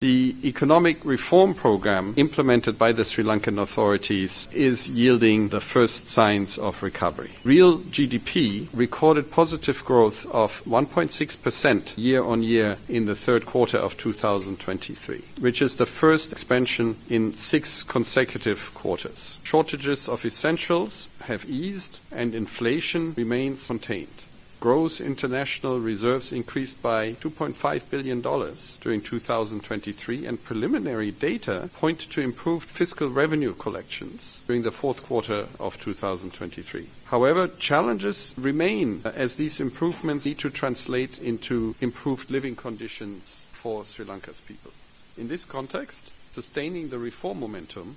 The economic reform program implemented by the Sri Lankan authorities is yielding the first signs of recovery. Real GDP recorded positive growth of 1.6% year on year in the third quarter of 2023, which is the first expansion in 6 consecutive quarters. Shortages of essentials have eased and inflation remains contained. Gross international reserves increased by $2.5 billion during 2023, and preliminary data point to improved fiscal revenue collections during the fourth quarter of 2023. However, challenges remain as these improvements need to translate into improved living conditions for Sri Lanka's people. In this context, sustaining the reform momentum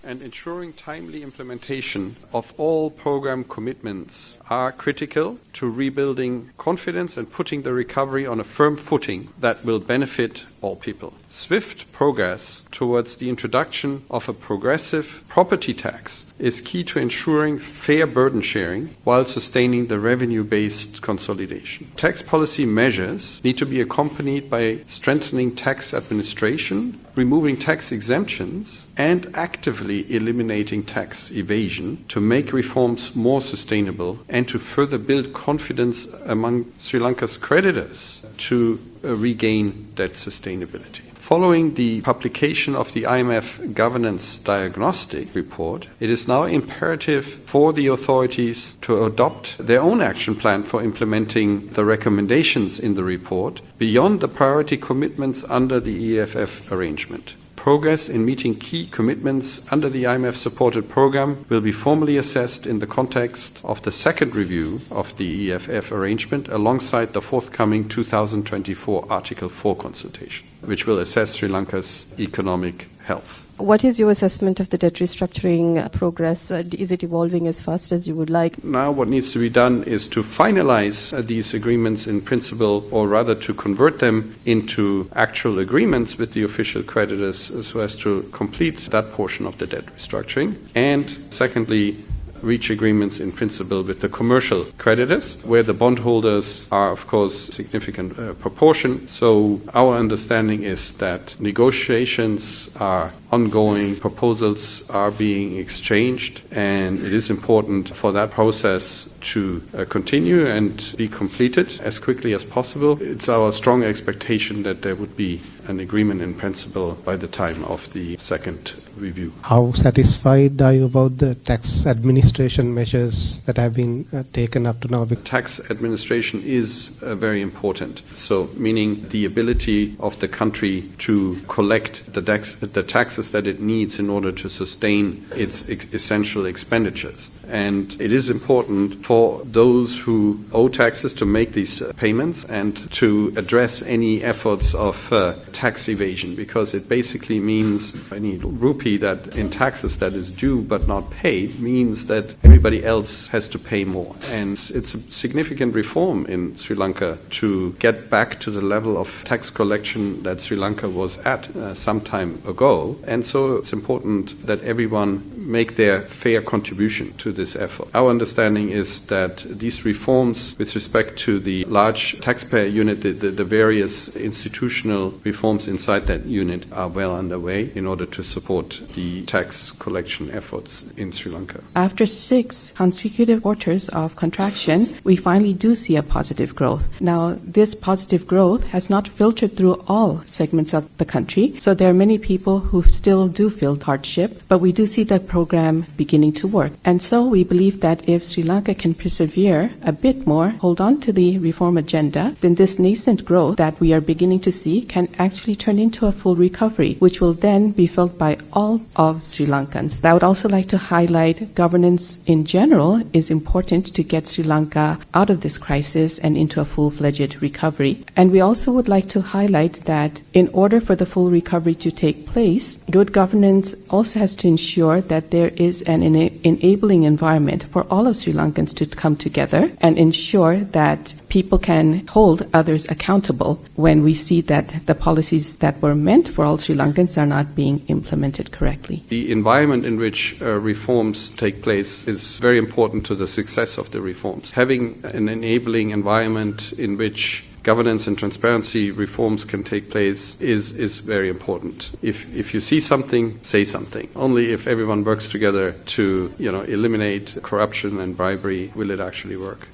and ensuring timely implementation of all program commitments are critical to rebuilding confidence and putting the recovery on a firm footing that will benefit all people. Swift progress towards the introduction of a progressive property tax is key to ensuring fair burden sharing while sustaining the revenue-based consolidation. Tax policy measures need to be accompanied by strengthening tax administration, removing tax exemptions, and actively eliminating tax evasion to make reforms more sustainable and to further build confidence among Sri Lanka's creditors to regain debt sustainability. Following the publication of the IMF Governance Diagnostic Report, it is now imperative for the authorities to adopt their own action plan for implementing the recommendations in the report beyond the priority commitments under the EFF arrangement. Progress in meeting key commitments under the IMF-supported program will be formally assessed in the context of the second review of the EFF arrangement alongside the forthcoming 2024 Article 4 consultation, which will assess Sri Lanka's economic health. What is your assessment of the debt restructuring progress? Is it evolving as fast as you would like? Now what needs to be done is to finalize these agreements in principle, or rather to convert them into actual agreements with the official creditors so as to complete that portion of the debt restructuring. And secondly, reach agreements in principle with the commercial creditors, where the bondholders are, of course, a significant proportion. So our understanding is that negotiations are ongoing, proposals are being exchanged, and it is important for that process to continue and be completed as quickly as possible. It's our strong expectation that there would be an agreement in principle by the time of the second review. How satisfied are you about the tax administration measures that have been taken up to now? Tax administration is very important. So, meaning the ability of the country to collect the taxes that it needs in order to sustain its essential expenditures. And it is important for those who owe taxes to make these payments and to address any efforts of tax evasion, because it basically means any rupee that in taxes that is due but not paid means that everybody else has to pay more. And it's a significant reform in Sri Lanka to get back to the level of tax collection that Sri Lanka was at some time ago. And so it's important that everyone make their fair contribution to this effort. Our understanding is that these reforms with respect to the large taxpayer unit, the various institutional reforms inside that unit are well underway in order to support the tax collection efforts in Sri Lanka. After 6 consecutive quarters of contraction, we finally do see a positive growth. Now, this positive growth has not filtered through all segments of the country, so there are many people who still do feel hardship, but we do see that program beginning to work. And so we believe that if Sri Lanka can persevere a bit more, hold on to the reform agenda, then this nascent growth that we are beginning to see can actually turn into a full recovery, which will then be felt by all of Sri Lankans. I would also like to highlight governance in general is important to get Sri Lanka out of this crisis and into a full-fledged recovery. And we also would like to highlight that in order for the full recovery to take place, good governance also has to ensure that there is an enabling environment for all of Sri Lankans to come together and ensure that people can hold others accountable when we see that the policies that were meant for all Sri Lankans are not being implemented correctly. The environment in which reforms take place is very important to the success of the reforms. Having an enabling environment in which governance and transparency reforms can take place is very important. If you see something, say something. Only if everyone works together to eliminate corruption and bribery will it actually work.